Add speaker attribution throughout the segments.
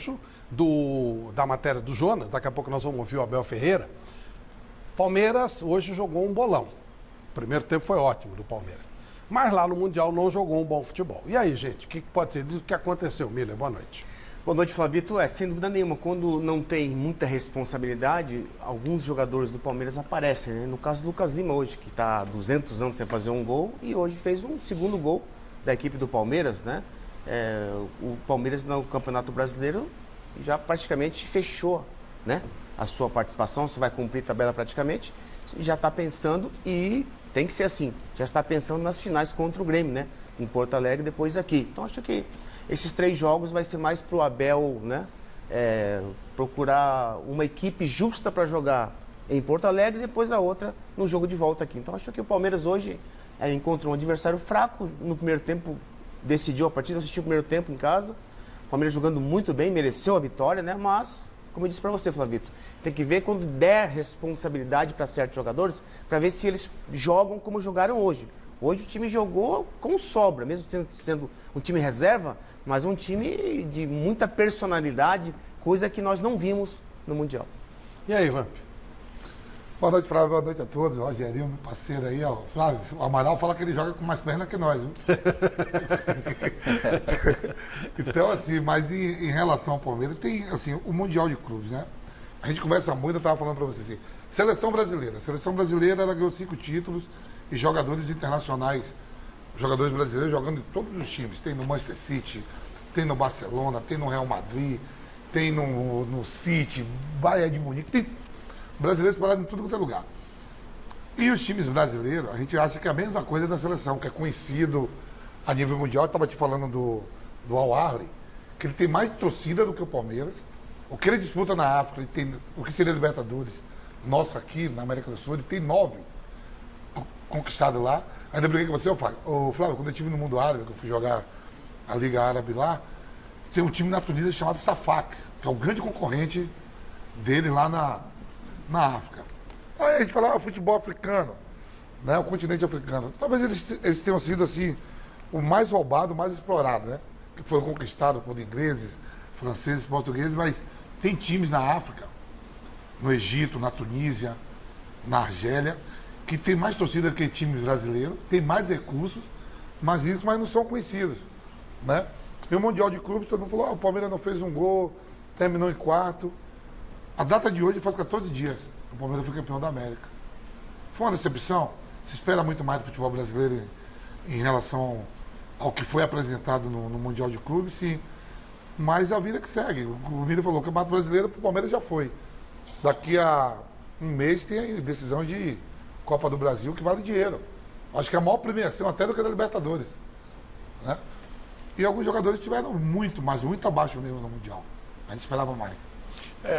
Speaker 1: trecho da matéria do Jonas, daqui a pouco nós vamos ouvir o Abel Ferreira. Palmeiras hoje jogou um bolão. O primeiro tempo foi ótimo do Palmeiras. Mas lá no Mundial não jogou um bom futebol. E aí, gente, o que pode ser disso? O que aconteceu, Miller? Boa noite.
Speaker 2: Boa noite, Flavito. Sem dúvida nenhuma, quando não tem muita responsabilidade, alguns jogadores do Palmeiras aparecem, né? No caso do Lucas Lima hoje, que está há 200 anos sem fazer um gol e hoje fez um segundo gol da equipe do Palmeiras, né? O Palmeiras no Campeonato Brasileiro já praticamente fechou, né, a sua participação, se vai cumprir tabela praticamente, já está pensando, e tem que ser assim, já está pensando nas finais contra o Grêmio, né? Em Porto Alegre e depois aqui. Então acho que esses 3 jogos vai ser mais para o Abel, né? Procurar uma equipe justa para jogar em Porto Alegre e depois a outra no jogo de volta aqui. Então acho que o Palmeiras hoje encontrou um adversário fraco. No primeiro tempo decidiu a partida, assistiu o primeiro tempo em casa. O Palmeiras jogando muito bem, mereceu a vitória, né? Mas, como eu disse para você, Flavito, tem que ver quando der responsabilidade para certos jogadores, para ver se eles jogam como jogaram hoje. Hoje o time jogou com sobra, mesmo sendo um time reserva, mas um time de muita personalidade, coisa que nós não vimos no Mundial.
Speaker 1: E aí, Vamp?
Speaker 3: Boa noite, Flávio. Boa noite a todos. O Rogerinho, meu parceiro aí, ó. Flávio, o Amaral fala que ele joga com mais perna que nós, viu? Então, assim, mas em relação ao Palmeiras, tem, assim, o Mundial de Clubes, né? A gente conversa muito, eu estava falando para você assim, seleção brasileira. A seleção brasileira, ela ganhou 5 títulos e jogadores internacionais, jogadores brasileiros jogando em todos os times. Tem no Manchester City, tem no Barcelona, tem no Real Madrid, tem no City, Bayern de Munique, tem brasileiros parados em tudo quanto é lugar. E os times brasileiros, a gente acha que é a mesma coisa da seleção, que é conhecido a nível mundial. Eu estava te falando do Al Ahly, que ele tem mais torcida do que o Palmeiras. O que ele disputa na África, ele tem o que seria Libertadores. Nossa, aqui na América do Sul, ele tem 9 conquistados lá. Ainda briguei com você, Flávio, quando eu estive no mundo árabe, que eu fui jogar a Liga Árabe lá, tem um time na Tunísia chamado Safax, que é o grande concorrente dele lá na África. Aí a gente fala, futebol africano, né, o continente africano. Talvez eles tenham sido, assim, o mais roubado, o mais explorado, né? Que foram conquistados por ingleses, franceses, portugueses, mas tem times na África, no Egito, na Tunísia, na Argélia, que tem mais torcida que times brasileiros, tem mais recursos, mas não são conhecidos, né? E o Mundial de Clubes, todo mundo falou, o Palmeiras não fez um gol, terminou em quarto. A data de hoje faz 14 dias que o Palmeiras foi campeão da América. Foi uma decepção. Se espera muito mais do futebol brasileiro em relação ao que foi apresentado no Mundial de Clubes, sim. Mas a vida que segue. O Miller falou, o Campeonato Brasileiro para o Palmeiras já foi. Daqui a um mês tem a decisão de Copa do Brasil, que vale dinheiro. Acho que é a maior premiação até do que a da Libertadores, né? E alguns jogadores estiveram muito, mas muito abaixo mesmo no Mundial. A gente esperava mais.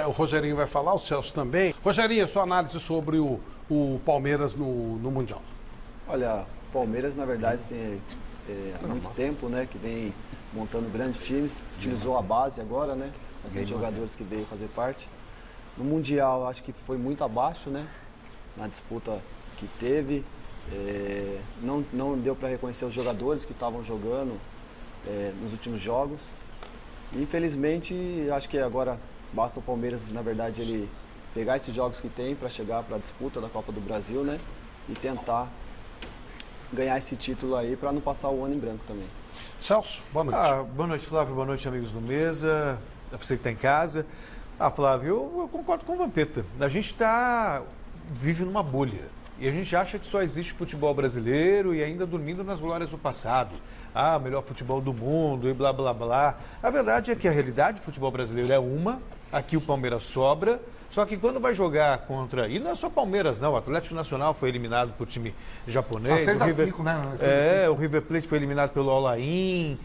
Speaker 1: O Rogerinho vai falar, o Celso também. Rogerinho, sua análise sobre o Palmeiras no Mundial.
Speaker 4: Olha, o Palmeiras, na verdade, assim, há muito tempo, né, que vem montando grandes times, utilizou a base agora, né, os jogadores que veio fazer parte. No Mundial, acho que foi muito abaixo, né, na disputa que teve. Não deu para reconhecer os jogadores que estavam jogando nos últimos jogos. E, infelizmente, acho que agora basta o Palmeiras, na verdade, ele pegar esses jogos que tem para chegar para a disputa da Copa do Brasil, né, e tentar ganhar esse título aí para não passar o ano em branco também.
Speaker 1: Celso, boa noite.
Speaker 5: Boa noite, Flávio. Boa noite, amigos do Mesa. É você que está em casa. Flávio, eu concordo com o Vampeta. A gente vive numa bolha. E a gente acha que só existe futebol brasileiro e ainda dormindo nas glórias do passado. O melhor futebol do mundo e blá, blá, blá. A verdade é que a realidade do futebol brasileiro é uma. Aqui o Palmeiras sobra. Só que quando vai jogar contra... E não é só Palmeiras, não. O Atlético Nacional foi eliminado por time japonês.
Speaker 3: 6-5, né?
Speaker 5: O River Plate foi eliminado pelo Al Ain.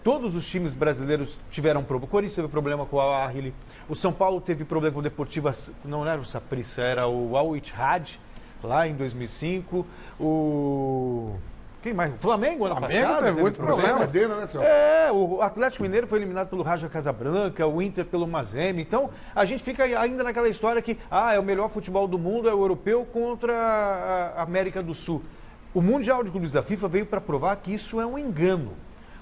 Speaker 5: Todos os times brasileiros tiveram problema. O Corinthians teve problema com o Al Ahly. O São Paulo teve problema com o Deportivo... Não era o Saprissa, era o Al Ittihad, lá em 2005. Quem mais? O Flamengo, ano passado,
Speaker 1: teve muito problema
Speaker 3: dele, né, Celso?
Speaker 5: O Atlético Mineiro foi eliminado pelo Raja Casablanca, o Inter pelo Mazembe. Então, a gente fica ainda naquela história que é o melhor futebol do mundo, é o europeu contra a América do Sul. O Mundial de Clubes da FIFA veio para provar que isso é um engano.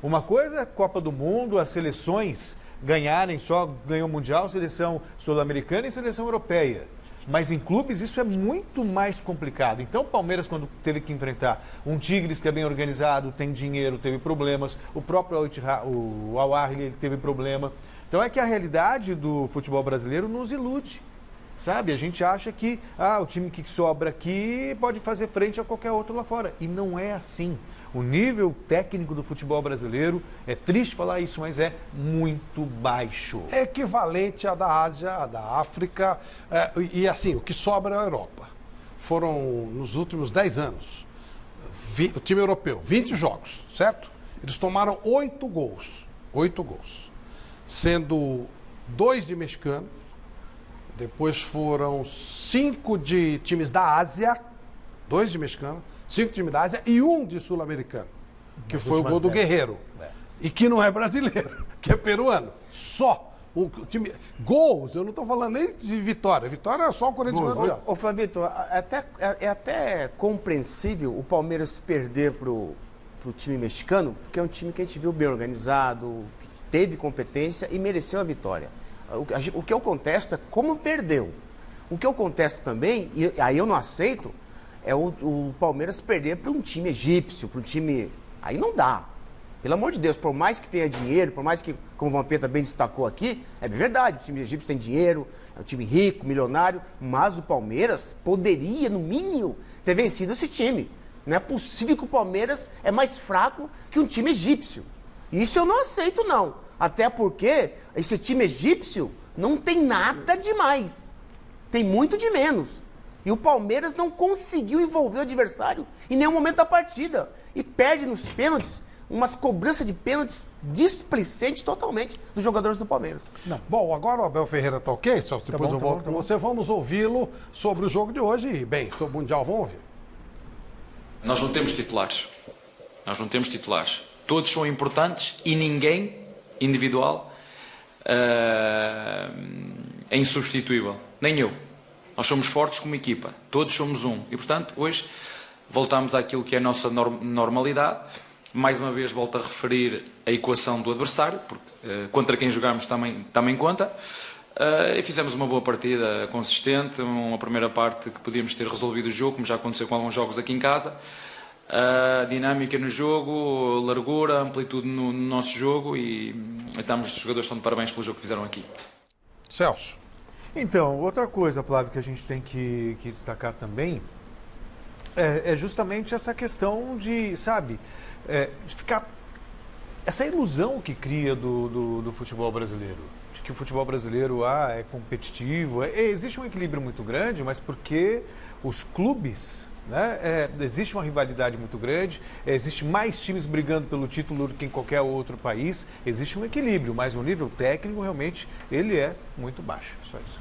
Speaker 5: Uma coisa é a Copa do Mundo, as seleções ganharem só, ganhou o Mundial, seleção sul-americana e seleção europeia. Mas em clubes isso é muito mais complicado. Então o Palmeiras, quando teve que enfrentar um Tigres que é bem organizado, tem dinheiro, teve problemas. O próprio Al Ahly teve problema. Então é que a realidade do futebol brasileiro nos ilude. Sabe? A gente acha que o time que sobra aqui pode fazer frente a qualquer outro lá fora. E não é assim. O nível técnico do futebol brasileiro, é triste falar isso, mas é muito baixo.
Speaker 1: É equivalente à da Ásia, à da África, e assim, o que sobra é a Europa. Foram, nos últimos 10 anos, o time europeu, 20 jogos, certo? Eles tomaram 8 gols, sendo 2 de mexicano, depois foram 5 de times da Ásia, 2 de mexicano, 5 times da Ásia e 1 de sul-americano, que foi o gol do Guerreiro. E que não é brasileiro, que é peruano. Só. O time... Gols, eu não estou falando nem de vitória. Vitória é só o Corinthians.
Speaker 2: Ô Flavito, é até compreensível o Palmeiras perder pro time mexicano, porque é um time que a gente viu bem organizado, que teve competência e mereceu a vitória. O que eu contesto é como perdeu. O que eu contesto também, e aí eu não aceito, é o Palmeiras perder para um time egípcio, para um time... Aí não dá. Pelo amor de Deus, por mais que tenha dinheiro, por mais que, como o Vampeta bem destacou aqui, é verdade, o time egípcio tem dinheiro, é um time rico, milionário, mas o Palmeiras poderia, no mínimo, ter vencido esse time. Não é possível que o Palmeiras é mais fraco que um time egípcio. Isso eu não aceito, não. Até porque esse time egípcio não tem nada demais. Tem muito de menos. E o Palmeiras não conseguiu envolver o adversário em nenhum momento da partida. E perde nos pênaltis, umas cobranças de pênaltis displicentes totalmente dos jogadores do Palmeiras.
Speaker 1: Não. Bom, agora o Abel Ferreira está ok, Celso? Depois eu volto com você. Vamos ouvi-lo sobre o jogo de hoje e, bem, sobre o Mundial, vamos ouvir.
Speaker 6: Nós não temos titulares. Todos são importantes e ninguém individual é insubstituível. Nem eu. Nós somos fortes como equipa, todos somos um. E, portanto, hoje voltamos àquilo que é a nossa normalidade. Mais uma vez volto a referir a equação do adversário, porque contra quem jogarmos também conta. E fizemos uma boa partida consistente, uma primeira parte que podíamos ter resolvido o jogo, como já aconteceu com alguns jogos aqui em casa. Dinâmica no jogo, largura, amplitude no nosso jogo e os jogadores estão de parabéns pelo jogo que fizeram aqui.
Speaker 1: Celso.
Speaker 5: Então, outra coisa, Flávio, que a gente tem que destacar também é justamente essa questão de, sabe, de ficar... Essa ilusão que cria do futebol brasileiro, de que o futebol brasileiro é competitivo. Existe um equilíbrio muito grande, mas porque os clubes... existe uma rivalidade muito grande, existe mais times brigando pelo título do que em qualquer outro país, existe um equilíbrio, mas o nível técnico realmente ele é muito baixo. Só isso.